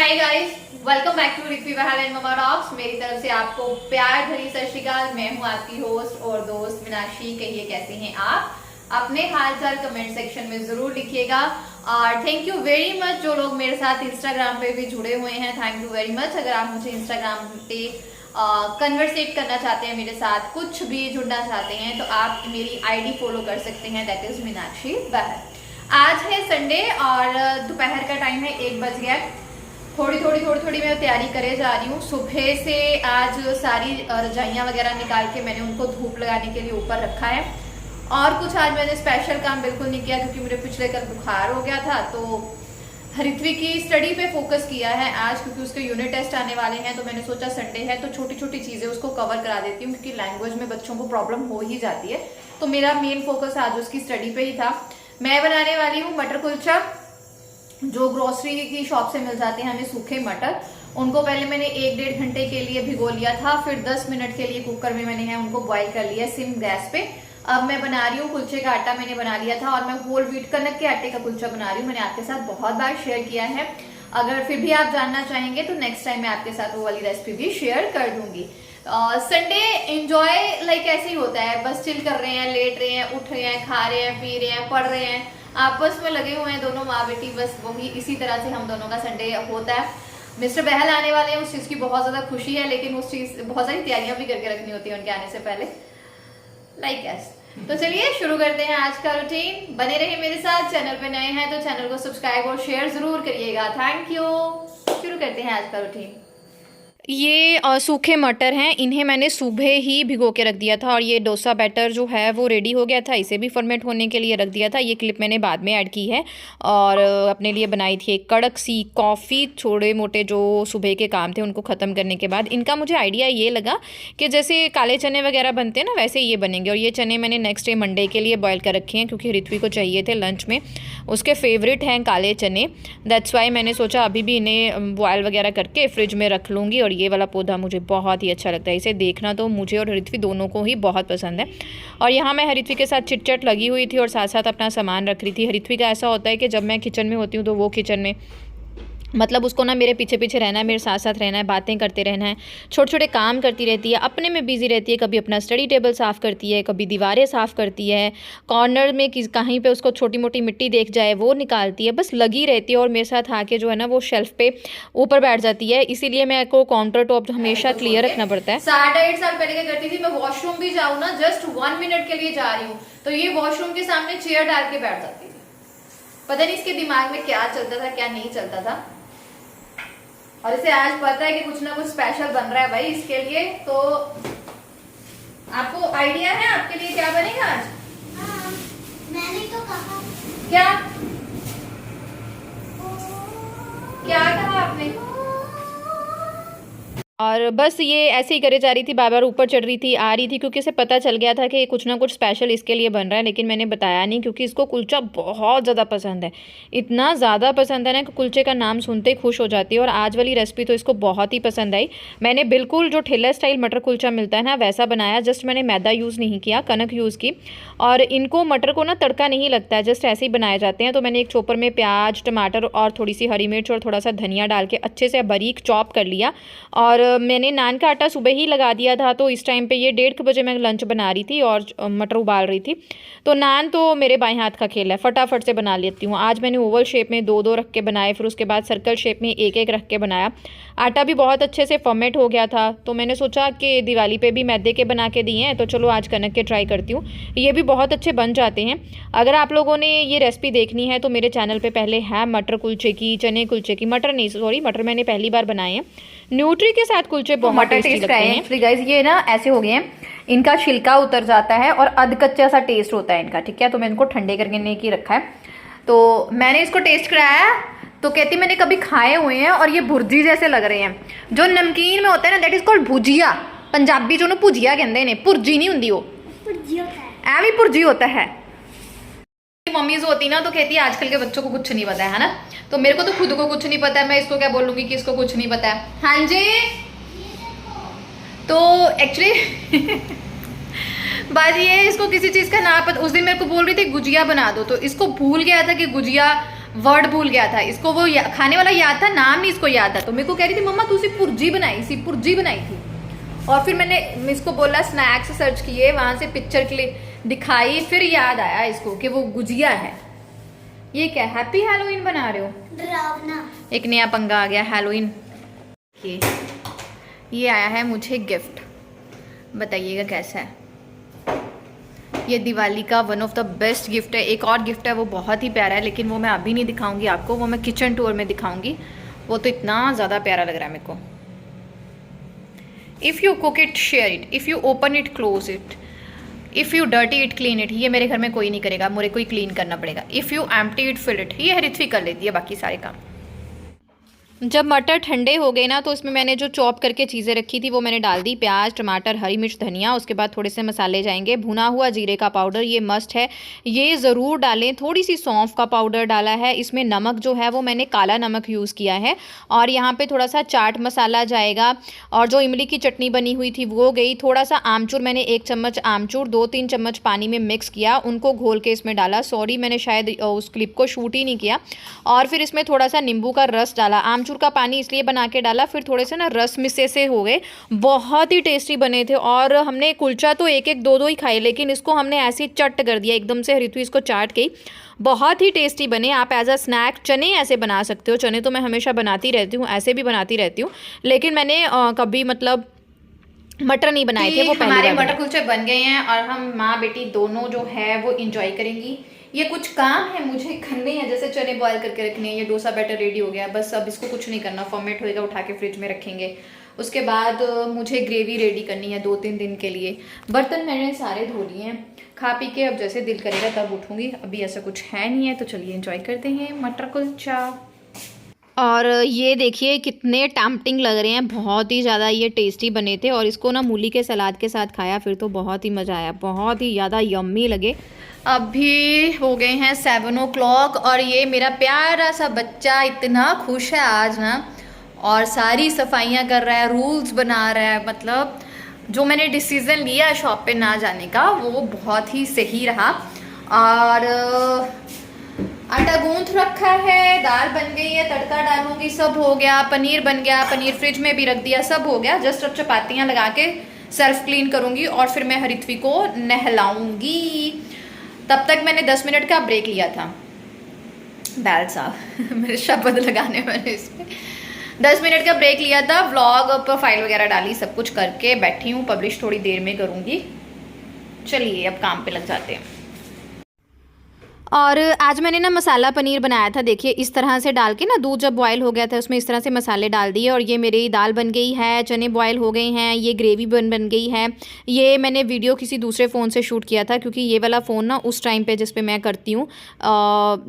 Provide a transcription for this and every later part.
Hi guys, welcome back to रिक्वी बहाल and mama talks. मेरी तरफ से आपको प्यार भरी सत श्री अकाल। मैं हूं आपकी होस्ट और दोस्त मीनाक्षी। कहिए कैसे हैं आप? अपने हालचाल कमेंट सेक्शन में जरूर लिखिएगा। और थैंक यू वेरी मच जो लोग मेरे साथ इंस्टाग्राम पे भी जुड़े हुए हैं, थैंक यू वेरी मच। अगर आप मुझे इंस्टाग्राम पे कन्वर्सेट करना चाहते हैं, मेरे साथ कुछ भी जुड़ना चाहते हैं, तो आप मेरी आईडी फॉलो कर सकते हैं, दैट इज मीनाक्षी बहाल। आज है संडे और दोपहर का टाइम है, 1 बज गया। थोड़ी मैं तैयारी करे जा रही हूँ। सुबह से आज सारी रजाइयाँ वगैरह निकाल के मैंने उनको धूप लगाने के लिए ऊपर रखा है। और कुछ आज मैंने स्पेशल काम बिल्कुल नहीं किया क्योंकि मेरे पिछले कल बुखार हो गया था। तो ऋत्वी की स्टडी पे फोकस किया है आज, क्योंकि उसके यूनिट टेस्ट आने वाले हैं। तो मैंने सोचा संडे है तो छोटी छोटी चीज़ें उसको कवर करा देती हूँ, क्योंकि लैंग्वेज में बच्चों को प्रॉब्लम हो ही जाती है। तो मेरा मेन फोकस आज उसकी स्टडी पे ही था। मैं बनाने वाली हूँ मटर कुलचा, जो ग्रोसरी की शॉप से मिल जाते हैं हमें सूखे मटर। उनको पहले मैंने 1-1.5 घंटे के लिए भिगो लिया था, फिर 10 मिनट के लिए कुकर में मैंने उनको बॉईल कर लिया सिम गैस पे। अब मैं बना रही हूँ कुलचे का आटा मैंने बना लिया था, और मैं होल व्हीट कनक के आटे का कुलचा बना रही हूँ। मैंने आपके साथ बहुत बार शेयर किया है। अगर फिर भी आप जानना चाहेंगे तो नेक्स्ट टाइम मैं आपके साथ वो वाली रेसिपी भी शेयर कर दूंगी। संडे एंजॉय लाइक ऐसे ही होता है, बस चिल कर रहे हैं, लेट रहे हैं, उठ रहे हैं, खा रहे हैं, पी रहे हैं, पढ़ रहे हैं, आपस में लगे हुए हैं दोनों माँ बेटी। बस वही इसी तरह से हम दोनों का संडे होता है। मिस्टर बहल आने वाले हैं, उस चीज़ की बहुत ज़्यादा खुशी है, लेकिन उस चीज़ बहुत सारी तैयारियां भी करके रखनी होती है उनके आने से पहले, लाइक ऐस। तो चलिए शुरू करते हैं आज का रूटीन। बने रहिए मेरे साथ। चैनल पे नए हैं तो चैनल को सब्सक्राइब और शेयर जरूर करिएगा, थैंक यू। शुरू करते हैं आज का रूटीन। ये सूखे मटर हैं, इन्हें मैंने सुबह ही भिगो के रख दिया था। और ये डोसा बैटर जो है वो रेडी हो गया था, इसे भी फर्मेंट होने के लिए रख दिया था। ये क्लिप मैंने बाद में ऐड की है और अपने लिए बनाई थी एक कड़क सी कॉफ़ी। छोटे मोटे जो सुबह के काम थे उनको ख़त्म करने के बाद इनका मुझे आइडिया ये लगा कि जैसे काले चने वगैरह बनते हैं ना, वैसे ये बनेंगे। और ये चने मैंने नेक्स्ट डे मंडे के लिए बॉयल कर रखे हैं, क्योंकि ऋत्वी को चाहिए थे लंच में, उसके फेवरेट हैं काले चने। दैट्स वाई मैंने सोचा अभी भी इन्हें बॉयल वगैरह करके फ्रिज में रख लूँगी। और ये वाला पौधा मुझे बहुत ही अच्छा लगता है, इसे देखना तो मुझे और ऋत्वी दोनों को ही बहुत पसंद है। और यहाँ मैं ऋत्वी के साथ चिट-चट लगी हुई थी और साथ साथ अपना सामान रख रही थी। ऋत्वी का ऐसा होता है कि जब मैं किचन में होती हूँ तो वो किचन में, मतलब उसको ना मेरे पीछे पीछे रहना है, मेरे साथ साथ रहना है, बातें करते रहना है, छोटे छोटे काम करती रहती है, अपने में बिजी रहती है। कभी अपना स्टडी टेबल साफ़ करती है, कभी दीवारें साफ़ करती है, कॉर्नर में कहीं पे उसको छोटी मोटी मिट्टी देख जाए वो निकालती है, बस लगी रहती है। और मेरे साथ आके जो है ना वो शेल्फ पे ऊपर बैठ जाती है, इसीलिए मेरे को काउंटर टॉप हमेशा क्लियर रखना पड़ता है। 8.5 साल पहले क्या करती थी, मैं वॉशरूम भी जाऊँ ना, जस्ट 1 मिनट के लिए जा रही हूँ तो ये वॉशरूम के सामने चेयर डाल के बैठ जाती थी। पता नहीं इसके दिमाग में क्या चलता था क्या नहीं चलता था। और इसे आज पता है कि कुछ ना कुछ स्पेशल बन रहा है भाई इसके लिए। तो आपको आइडिया है आपके लिए क्या बनेगा आज? हाँ, मैंने तो कहा। क्या क्या कहा आपने? और बस ये ऐसे ही करे जा रही थी, बार बार ऊपर चढ़ रही थी, आ रही थी, क्योंकि इसे पता चल गया था कि कुछ ना कुछ स्पेशल इसके लिए बन रहा है। लेकिन मैंने बताया नहीं, क्योंकि इसको कुलचा बहुत ज़्यादा पसंद है। इतना ज़्यादा पसंद है ना कि कुलचे का नाम सुनते ही खुश हो जाती है। और आज वाली रेसिपी तो इसको बहुत ही पसंद आई। मैंने बिल्कुल जो ठेला स्टाइल मटर कुलचा मिलता है ना वैसा बनाया, जस्ट मैंने मैदा यूज़ नहीं किया, कनक यूज़ की। और इनको मटर को ना तड़का नहीं लगता है, जस्ट ऐसे ही बनाए जाते हैं। तो मैंने एक चॉपर में प्याज, टमाटर और थोड़ी सी हरी मिर्च और थोड़ा सा धनिया डाल के अच्छे से बारीक चॉप कर लिया। और मैंने नान का आटा सुबह ही लगा दिया था, तो इस टाइम पे ये 1:30 बजे मैं लंच बना रही थी और मटर उबाल रही थी। तो नान तो मेरे बाएं हाथ का खेल है, फटाफट से बना लेती हूँ। आज मैंने ओवल शेप में 2-2 रख के बनाए, फिर उसके बाद सर्कल शेप में 1-1 रख के बनाया। आटा भी बहुत अच्छे से फर्मेंट हो गया था। तो मैंने सोचा कि दिवाली पे भी मैदे के बना के दिए हैं, तो चलो आज कनक के ट्राई करती हूँ। ये भी बहुत अच्छे बन जाते हैं। अगर आप लोगों ने ये रेसिपी देखनी है तो मेरे चैनल पे पहले है मटर कुलचे की, चने कुलचे की, मटर नहीं सॉरी मटर मैंने पहली बार बनाए हैं। न्यूट्री के साथ कुलचे बहुत टेस्टी लगते हैं। एक्चुअली गाइस ये ना ऐसे हो गए हैं, इनका छिलका उतर जाता है और अध कच्चा सा टेस्ट होता है इनका, ठीक है। तो मैं इनको ठंडे करके की रखा है। तो मैंने इसको टेस्ट कराया तो कहती मैंने कभी खाए हुए हैं और ये भुर्जी जैसे लग रहे हैं। जो नमकीन में होता है ना दैट इज कॉल्ड भुजिया, पंजाबी जो भुजिया कहते हैं, भुर्जी नहीं होती, वो ऐवी भुर्जी होता है। मम्मीज होती ना तो कहती है आजकल के बच्चों को कुछ नहीं पता है ना। तो मेरे को तो खुद को कुछ नहीं पता है, मैं इसको क्या बोलूंगी कि इसको कुछ नहीं पता है। हाँ जी, तो एक्चुअली बात ये है, इसको किसी चीज़ का ना पता। उस दिन मेरे को बोल रही थी गुजिया बना दो, तो इसको भूल गया था कि गुजिया वर्ड भूल गया था इसको, वो खाने वाला याद था, नाम नहीं इसको याद था। तो मेरे को कह रही थी मम्मा तूसी पुर्जी बनाई थी। और फिर मैंने इसको बोला स्नैक्स सर्च किए, वहां से पिक्चर दिखाई, फिर याद आया इसको कि वो गुजिया है। ये क्या हैप्पी हैलोवीन बना रहे हो? डरावना। एक नया पंगा आ गया हैलोवीन। ये आया है मुझे गिफ्ट, बताइएगा कैसा है। ये दिवाली का one of the best gift है। एक और गिफ्ट है वो बहुत ही प्यारा है, लेकिन वो मैं अभी नहीं दिखाऊंगी आपको, वो मैं किचन टूर में दिखाऊंगी। वो तो इतना ज़्यादा प्यारा लग रहा है मेरे को। If you cook it share it, if you open it close it, if you dirty it clean it. ये मेरे घर में कोई नहीं करेगा, मुझे कोई क्लीन करना पड़ेगा। If you empty it fill it, ये हरित्वी कर लेती है बाकी सारे काम। जब मटर ठंडे हो गए ना, तो इसमें मैंने जो चॉप करके चीज़ें रखी थी वो मैंने डाल दी, प्याज, टमाटर, हरी मिर्च, धनिया। उसके बाद थोड़े से मसाले जाएंगे। भुना हुआ जीरे का पाउडर, ये मस्ट है, ये ज़रूर डालें। थोड़ी सी सौंफ का पाउडर डाला है। इसमें नमक जो है वो मैंने काला नमक यूज़ किया है। और यहाँ पे थोड़ा सा चाट मसाला जाएगा। और जो इमली की चटनी बनी हुई थी वो गई। थोड़ा सा आमचूर, मैंने 1 चम्मच आमचूर 2-3 चम्मच पानी में मिक्स किया, उनको घोल के इसमें डाला। सॉरी मैंने शायद उस क्लिप को शूट ही नहीं किया। और फिर इसमें थोड़ा सा नींबू का रस डाला। आमचूर का पानी इसलिए बना के डाला, फिर थोड़े से ना रस मिसे से हो गए, बहुत ही टेस्टी बने थे। और हमने कुलचा तो 1-1 2-2 ही खाए, लेकिन इसको हमने ऐसे ही चट कर दिया एकदम से। ऋतु इसको चाट गई, बहुत ही टेस्टी बने। आप एज अ स्नैक चने ऐसे बना सकते हो। चने तो मैं हमेशा बनाती रहती हूँ, ऐसे भी बनाती रहती हूँ, लेकिन मैंने कभी मतलब मटर नहीं बनाए थे। वो हमारे मटर कुलचे बन गए हैं और हम माँ बेटी दोनों जो है वो इंजॉय करेंगी। ये कुछ काम है मुझे करने हैं, जैसे चने बॉयल करके रखने हैं। ये डोसा बैटर रेडी हो गया, बस अब इसको कुछ नहीं करना, फॉर्मेट होएगा, उठा के फ्रिज में रखेंगे। उसके बाद मुझे ग्रेवी रेडी करनी है 2-3 दिन के लिए। बर्तन मैंने सारे धो लिए हैं। खा पी के अब जैसे दिल करेगा तब उठूंगी, अभी ऐसा कुछ है नहीं है। तो चलिए एंजॉय करते हैं मटर कुलचा। और ये देखिए कितने टेम्पटिंग लग रहे हैं, बहुत ही ज़्यादा ये टेस्टी बने थे। और इसको ना मूली के सलाद के साथ खाया फिर तो बहुत ही मज़ा आया, बहुत ही ज़्यादा यम्मी लगे। अभी हो गए हैं 7 o'clock और ये मेरा प्यारा सा बच्चा इतना खुश है आज ना, और सारी सफाइयाँ कर रहा है, रूल्स बना रहा है। मतलब जो मैंने डिसीज़न लिया शॉप पे ना जाने का वो बहुत ही सही रहा। और आटा गूंथ रखा है, दाल बन गई है, तड़का डालूंगी, सब हो गया। पनीर बन गया, पनीर फ्रिज में भी रख दिया, सब हो गया। जस्ट अब चपातियाँ लगा के सर्फ क्लीन करूंगी और फिर मैं हरित्वी को नहलाऊंगी। तब तक मैंने 10 मिनट का ब्रेक लिया था। बैल साहब मेरे शब्द लगाने वाले इसमें 10 मिनट का ब्रेक लिया था। व्लॉग प्रोफाइल वगैरह डाली, सब कुछ करके बैठी हूँ। पब्लिश थोड़ी देर में करूँगी। चलिए अब काम पे लग जाते हैं। और आज मैंने ना मसाला पनीर बनाया था। देखिए इस तरह से डाल के ना, दूध जब बॉयल हो गया था उसमें इस तरह से मसाले डाल दिए। और ये मेरी दाल बन गई है, चने बॉयल हो गए हैं, ये ग्रेवी बन गई है। ये मैंने वीडियो किसी दूसरे फ़ोन से शूट किया था, क्योंकि ये वाला फ़ोन ना उस टाइम पे जिस पे मैं करती हूँ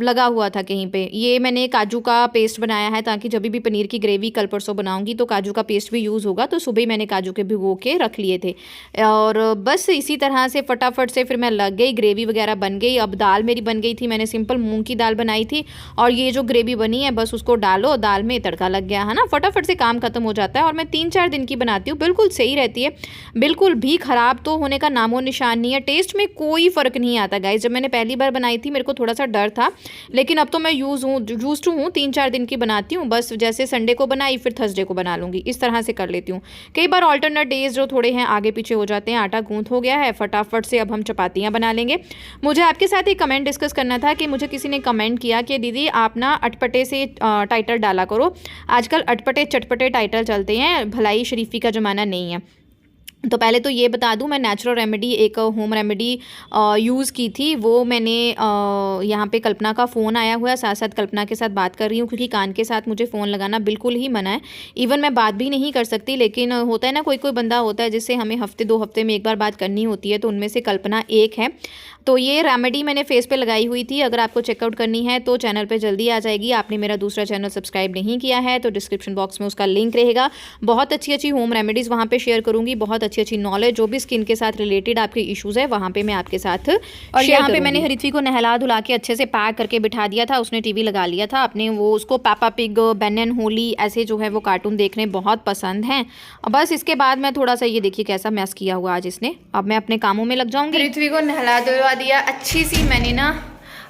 लगा हुआ था कहीं पे। ये मैंने काजू का पेस्ट बनाया है, ताकि जब भी पनीर की ग्रेवी कल परसों बनाऊँगी तो काजू का पेस्ट भी यूज़ होगा। तो सुबह ही मैंने काजू के भिगो के रख लिए थे। और बस इसी तरह से फटाफट से फिर मैं लग गई, ग्रेवी वगैरह बन गई। अब दाल मेरी बन गई थी, मैंने सिंपल मूंग की दाल बनाई थी। और ये जो ग्रेवी बनी है बस उसको डालो, दाल में तड़का लग गया है ना, फटाफट से काम खत्म हो जाता है। और मैं 3-4 दिन की बनाती हूँ, बिल्कुल सही रहती है, बिल्कुल भी ख़राब तो होने का नामो निशान नहीं है। टेस्ट में कोई फ़र्क नहीं आता गाइस। जब मैंने पहली बार बनाई थी मेरे को थोड़ा सा डर था, लेकिन अब तो मैं यूज़ हूँ 3-4 दिन की बनाती हूँ। बस जैसे संडे को बनाई फिर थर्सडे को बना लूँगी, इस तरह से कर लेती हूँ। कई बार ऑल्टरनेट डेज जो थोड़े हैं आगे पीछे हो जाते हैं। आटा गूंथ हो गया है, फटाफट से अब हम चपातियाँ बना लेंगे। मुझे आपके साथ एक कमेंट डिस्कस करना था कि मुझे किसी ने कमेंट किया कि दीदी आप ना अटपटे से टाइटल डाला करो। आजकल अटपटे चटपटे टाइटल चलते हैं, भलाई शरीफी का ज़माना नहीं है। तो पहले तो ये बता दूं, मैं नेचुरल रेमेडी, एक होम रेमेडी यूज़ की थी। वो मैंने यहाँ पे कल्पना का फ़ोन आया हुआ है, साथ साथ कल्पना के साथ बात कर रही हूँ, क्योंकि कान के साथ मुझे फ़ोन लगाना बिल्कुल ही मना है। इवन मैं बात भी नहीं कर सकती, लेकिन होता है ना कोई बंदा होता है जिससे हमें हफ्ते 2 हफ्ते में एक बार बात करनी होती है, तो उनमें से कल्पना एक है। तो ये रेमेडी मैंने फेस पे लगाई हुई थी। अगर आपको चेकआउट करनी है तो चैनल पे जल्दी आ जाएगी। आपने मेरा दूसरा चैनल सब्सक्राइब नहीं किया है तो डिस्क्रिप्शन बॉक्स में उसका लिंक रहेगा। बहुत अच्छी होम रेमेडीज़ वहाँ पे शेयर करूँगी, बहुत अच्छी नॉलेज, जो भी स्किन के साथ रिलेटेड आपके इशूज़ है वहाँ पे मैं आपके साथ। और यहाँ पे मैंने हरित्वी को नहला धुला के अच्छे से पैक करके बिठा दिया था। उसने टीवी लगा लिया था अपने, वो उसको Peppa pig, Ben and Holi ऐसे जो है वो कार्टून देखने बहुत पसंद हैं। बस इसके बाद मैं थोड़ा सा, ये देखिए कैसा मैस किया हुआ आज इसने। अब मैं अपने कामों में लग जाऊँगी। हरित्वी को नहला धुला दिया अच्छी सी मैंने ना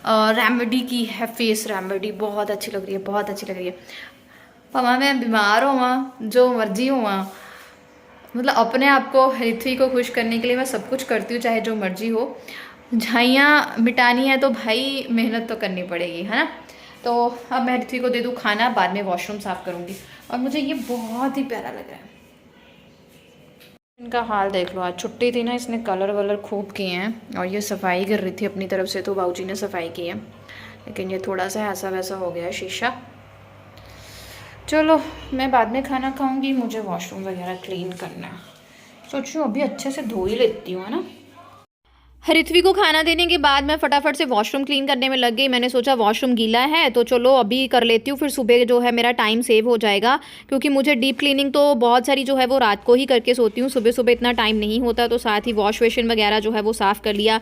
रेमेडी की है, फेस रेमेडी बहुत अच्छी लग रही है, बहुत अच्छी लग रही है। पमा मैं बीमार हुआ जो मर्जी हुआ, मतलब अपने आप को ऋत्वी को खुश करने के लिए मैं सब कुछ करती हूँ, चाहे जो मर्जी हो। झाइयाँ मिटानी है तो भाई मेहनत तो करनी पड़ेगी, है ना। तो अब मैं ऋत्वी को दे दूँ खाना, बाद में वॉशरूम साफ़ करूँगी। और मुझे ये बहुत ही प्यारा लग रहा है। इनका हाल देख लो, आज छुट्टी थी ना, इसने कलर वलर खूब किए हैं। और ये सफाई कर रही थी अपनी तरफ से, तो बाबूजी ने सफाई की है, लेकिन ये थोड़ा सा ऐसा वैसा हो गया है शीशा। चलो मैं बाद में खाना खाऊंगी, मुझे वॉशरूम वगैरह क्लीन करना है। सोच रही हूँ अभी अच्छे से धो ही लेती हूँ, है ना। ऋत्वी को खाना देने के बाद मैं फटाफट से वॉशरूम क्लीन करने में लग गई। मैंने सोचा वॉशरूम गीला है तो चलो अभी कर लेती हूँ, फिर सुबह जो है मेरा टाइम सेव हो जाएगा, क्योंकि मुझे डीप क्लीनिंग तो बहुत सारी जो है वो रात को ही करके सोती हूँ, सुबह सुबह इतना टाइम नहीं होता। तो साथ ही वॉश बेसिन वगैरह जो है वो साफ़ कर लिया,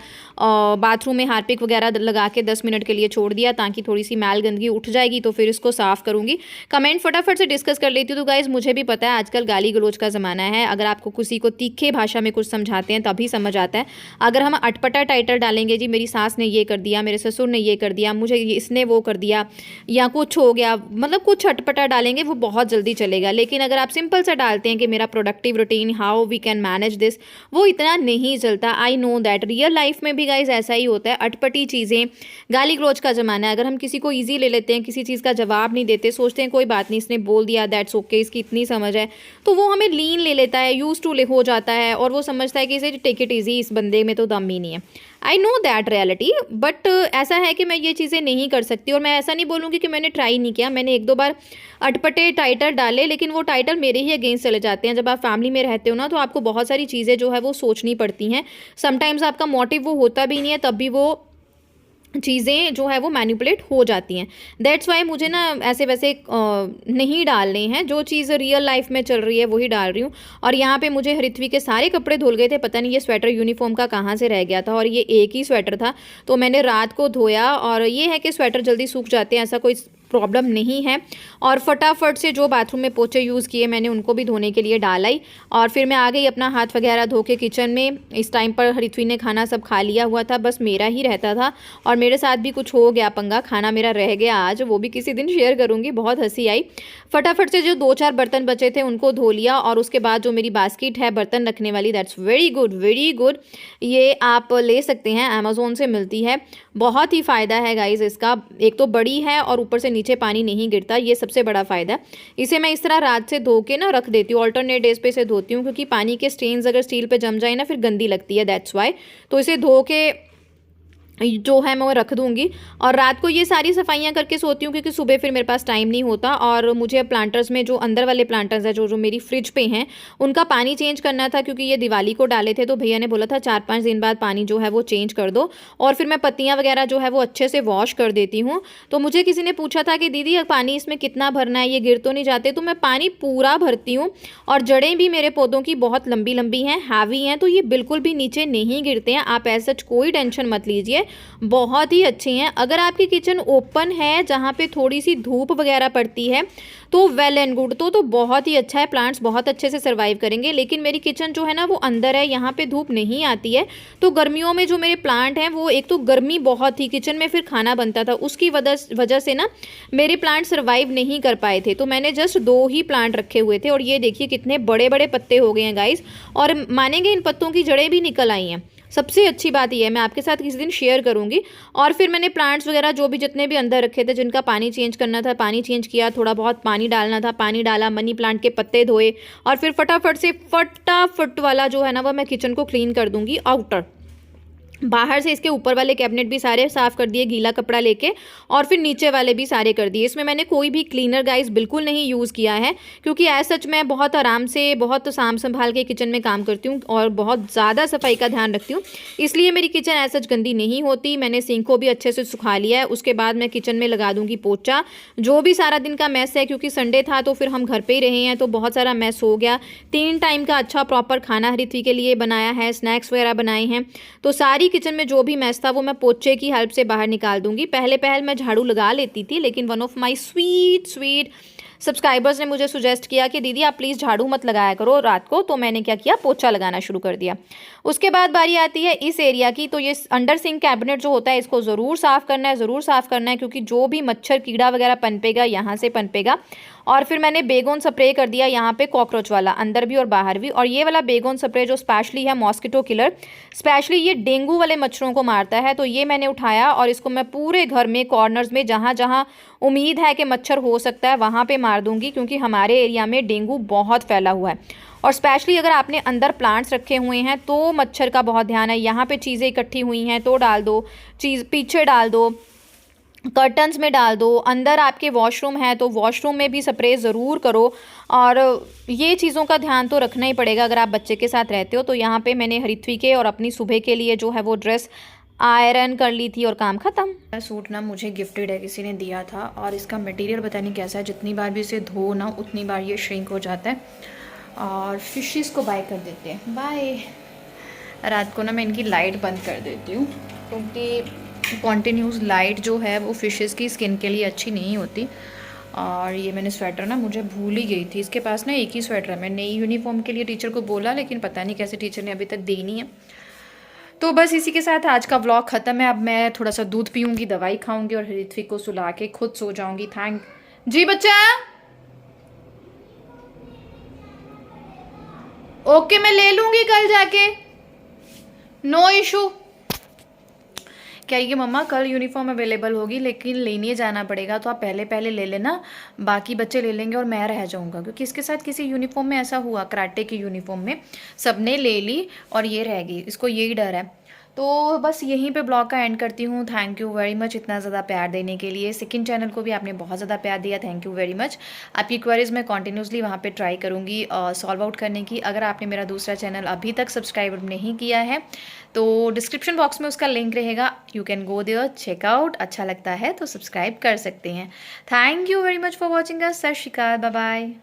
बाथरूम में हार्पिक वगैरह लगा के 10 मिनट के लिए छोड़ दिया, ताकि थोड़ी सी मैल गंदगी उठ जाएगी तो फिर इसको साफ़ करूँगी। कमेंट फटाफट से डिस्कस कर लेती हूँ। तो गाइज़ मुझे भी पता है आजकल गाली गलौज का ज़माना है, अगर आपको किसी को तीखे भाषा में कुछ समझाते हैं तभी समझ आता है। अगर हम अटपटा टाइटल डालेंगे, जी मेरी सास ने ये कर दिया, मेरे ससुर ने ये कर दिया, मुझे इसने वो कर दिया, या कुछ हो गया, मतलब कुछ अटपटा डालेंगे वो बहुत जल्दी चलेगा। लेकिन अगर आप सिंपल सा डालते हैं कि मेरा productive routine, how we can manage this, वो इतना नहीं चलता। I know that real life में भी गाइज ऐसा ही होता है। अटपटी चीज़ें, गाली गलौज का ज़माना है, अगर हम किसी को ईजी ले लेते हैं, किसी चीज़ का जवाब नहीं देते, सोचते हैं कोई बात नहीं इसने बोल दिया, दैट्स ओके, इसकी इतनी समझ है, तो वो हमें लीन ले लेता है, यूज टू हो जाता है, और वो समझता है कि इसे टेक इट ईजी, इस बंदे में तो दम ही नहीं है। आई नो दैट रियलिटी, बट ऐसा है कि मैं ये चीज़ें नहीं कर सकती। और मैं ऐसा नहीं बोलूँगी कि मैंने ट्राई नहीं किया, मैंने 1-2 बार अटपटे टाइटल डाले, लेकिन वो टाइटल मेरे ही अगेंस्ट चले जाते हैं। जब आप फैमिली में रहते हो ना, तो आपको बहुत सारी चीज़ें जो है वो सोचनी पड़ती हैं। समटाइम्स आपका मोटिव वो होता भी नहीं है, तब भी वो चीज़ें जो है वो मैनिपुलेट हो जाती हैं। दैट्स वाई मुझे ना ऐसे वैसे नहीं डालने हैं, जो चीज़ रियल लाइफ में चल रही है वही डाल रही हूँ। और यहाँ पे मुझे ऋत्वी के सारे कपड़े धुल गए थे, पता नहीं ये स्वेटर यूनिफॉर्म का कहाँ से रह गया था, और ये एक ही स्वेटर था, तो मैंने रात को धोया। और ये है कि स्वेटर जल्दी सूख जाते हैं, ऐसा कोई प्रॉब्लम नहीं है। और फटाफट से जो बाथरूम में पोछे यूज़ किए मैंने उनको भी धोने के लिए डाला ही, और फिर मैं आ गई अपना हाथ वगैरह धो के किचन में। इस टाइम पर ऋत्वी ने खाना सब खा लिया हुआ था, बस मेरा ही रहता था, और मेरे साथ भी कुछ हो गया पंगा, खाना मेरा रह गया आज, वो भी किसी दिन शेयर करूँगी, बहुत हंसी आई। फटाफट से जो 2-4 बर्तन बचे थे उनको धो लिया, और उसके बाद जो मेरी बास्केट है बर्तन रखने वाली, that's very good, very good. ये आप ले सकते हैं, अमेज़ोन से मिलती है, बहुत ही फ़ायदा है गाइज़ इसका। एक तो बड़ी है और ऊपर से नीचे पानी नहीं गिरता, ये सबसे बड़ा फ़ायदा है। इसे मैं इस तरह रात से धो के ना रख देती हूँ, ऑल्टरनेट डेज पे इसे धोती हूँ, क्योंकि पानी के स्टेन्स अगर स्टील पे जम जाए ना फिर गंदी लगती है, दैट्स वाई। तो इसे धो के जो है मैं वो रख दूँगी, और रात को ये सारी सफाइयाँ करके सोती हूँ, क्योंकि सुबह फिर मेरे पास टाइम नहीं होता। और मुझे प्लांटर्स में जो अंदर वाले प्लांटर्स हैं जो मेरी फ्रिज पे हैं, उनका पानी चेंज करना था, क्योंकि ये दिवाली को डाले थे, तो भैया ने बोला था 4-5 दिन बाद पानी जो है वो चेंज कर दो। और फिर मैं पत्तियाँ वगैरह जो है वो अच्छे से वॉश कर देती हूँ। तो मुझे किसी ने पूछा था कि दीदी पानी इसमें कितना भरना है, ये गिर तो नहीं जाते? तो मैं पानी पूरा भरती हूँ, और जड़ें भी मेरे पौधों की बहुत लंबी लंबी हैं, हैवी हैं, तो ये बिल्कुल भी नीचे नहीं गिरते हैं। आप ऐसा कोई टेंशन मत लीजिए, बहुत ही अच्छे हैं। अगर आपकी किचन ओपन है जहाँ पे थोड़ी सी धूप वगैरह पड़ती है तो वेल एंड गुड, तो बहुत ही अच्छा है, प्लांट्स बहुत अच्छे से सर्वाइव करेंगे। लेकिन मेरी किचन जो है ना वो अंदर है, यहाँ पे धूप नहीं आती है, तो गर्मियों में जो मेरे प्लांट हैं वो, एक तो गर्मी बहुत थी, किचन में फिर खाना बनता था, उसकी वजह से ना मेरे प्लांट सर्वाइव नहीं कर पाए थे। तो मैंने जस्ट 2 ही प्लांट रखे हुए थे, और ये देखिए कितने बड़े बड़े पत्ते हो गए हैं गाइस, और मानेंगे इन पत्तों की जड़ें भी निकल आई हैं। सबसे अच्छी बात यह है, मैं आपके साथ किसी दिन शेयर करूंगी। और फिर मैंने प्लांट्स वगैरह जो भी जितने भी अंदर रखे थे, जिनका पानी चेंज करना था पानी चेंज किया, थोड़ा बहुत पानी डालना था पानी डाला, मनी प्लांट के पत्ते धोए, और फिर फटाफट वाला जो है ना वो मैं किचन को क्लीन कर दूंगी। आउटर बाहर से इसके ऊपर वाले कैबिनेट भी सारे साफ़ कर दिए गीला कपड़ा लेके, और फिर नीचे वाले भी सारे कर दिए। इसमें मैंने कोई भी क्लीनर गाइस बिल्कुल नहीं यूज़ किया है, क्योंकि एज सच मैं बहुत आराम से बहुत साम संभाल के किचन में काम करती हूँ और बहुत ज़्यादा सफाई का ध्यान रखती हूँ, इसलिए मेरी किचन एज सच गंदी नहीं होती। मैंने सिंक को भी अच्छे से सुखा लिया है, उसके बाद मैं किचन में लगा दूँगी पोछा। जो भी सारा दिन का मैस है, क्योंकि संडे था तो फिर हम घर पर ही रहे हैं, तो बहुत सारा मैस हो गया। 3 टाइम का अच्छा प्रॉपर खाना ऋत्वी के लिए बनाया है, स्नैक्स वगैरह बनाए हैं, तो सारी किचन में जो भी मैस था वो मैं पोछे की हेल्प से बाहर निकाल दूंगी। पहले मैं झाड़ू लगा लेती थी, लेकिन one of my sweet subscribers ने मुझे सुजेस्ट किया कि दीदी आप प्लीज़ झाड़ू मत लगाया करो रात को, तो मैंने क्या किया, पोछा लगाना शुरू कर दिया। उसके बाद बारी आती है इस एरिया की। तो ये अंडर सिंक कैबिनेट जो होता है इसको ज़रूर साफ़ करना है, ज़रूर साफ़ करना है, क्योंकि जो भी मच्छर कीड़ा वगैरह पनपेगा यहाँ से पनपेगा। और फिर मैंने बेगोन स्प्रे कर दिया यहाँ पे कॉकरोच वाला, अंदर भी और बाहर भी। और ये वाला बेगोन स्प्रे जो स्पेशली है मॉस्किटो किलर, स्पेशली ये डेंगू वाले मच्छरों को मारता है। तो ये मैंने उठाया और इसको मैं पूरे घर में कॉर्नर्स में जहाँ जहाँ उम्मीद है कि मच्छर हो सकता है वहाँ पे मार दूंगी, क्योंकि हमारे एरिया में डेंगू बहुत फैला हुआ है। और स्पेशली अगर आपने अंदर प्लांट्स रखे हुए हैं तो मच्छर का बहुत ध्यान है। यहाँ पे चीज़ें इकट्ठी हुई हैं तो डाल दो, चीज़ पीछे डाल दो, कर्टन्स में डाल दो, अंदर आपके वॉशरूम है तो वॉशरूम में भी स्प्रे ज़रूर करो। और ये चीज़ों का ध्यान तो रखना ही पड़ेगा अगर आप बच्चे के साथ रहते हो। तो यहाँ पे मैंने हरिथ्वी के और अपनी सुबह के लिए जो है वो ड्रेस आयरन कर ली थी और काम ख़त्म। सूट ना मुझे गिफ्टेड है, किसी ने दिया था, और इसका मटेरियल पता नहीं कैसा है, जितनी बार भी इसे धो ना उतनी बार ये श्रिंक हो जाता है। और फिशेस को बाय कर देते हैं, बाय। रात को ना मैं इनकी लाइट बंद कर देती हूँ, क्योंकि कॉन्टीन्यूस लाइट जो है वो फिशेस की स्किन के लिए अच्छी नहीं होती। और ये मैंने स्वेटर ना मुझे भूल ही गई थी, इसके पास ना एक ही स्वेटर है। मैंने नई यूनिफॉर्म के लिए टीचर को बोला, लेकिन पता नहीं कैसे टीचर ने अभी तक दी नहीं है। तो बस इसी के साथ आज का व्लॉग ख़त्म है। अब मैं थोड़ा सा दूध पीऊँगी, दवाई खाऊंगी और ऋत्विक को सुला के खुद सो जाऊँगी। जी बच्चा, ओके मैं ले लूँगी कल जाके, नो इशू। कहेगी मम्मा कल यूनिफॉर्म अवेलेबल होगी लेकिन लेने जाना पड़ेगा, तो आप पहले पहले ले लेना, बाकी बच्चे ले लेंगे और मैं रह जाऊंगा। क्योंकि इसके साथ किसी यूनिफॉर्म में ऐसा हुआ, कराटे की यूनिफॉर्म में सबने ले ली और ये रह गई, इसको यही डर है। तो बस यहीं पे ब्लॉग का एंड करती हूँ। थैंक यू वेरी मच इतना ज़्यादा प्यार देने के लिए। सेकंड चैनल को भी आपने बहुत ज़्यादा प्यार दिया, थैंक यू वेरी मच। आपकी क्वेरीज मैं कॉन्टीन्यूसली वहाँ पे ट्राई करूँगी सॉल्व आउट करने की। अगर आपने मेरा दूसरा चैनल अभी तक सब्सक्राइब नहीं किया है तो डिस्क्रिप्शन बॉक्स में उसका लिंक रहेगा, you can go there, check out. अच्छा लगता है तो सब्सक्राइब कर सकते हैं। Thank you very much for watching us. Sat Shri अकाल, बाय बाय।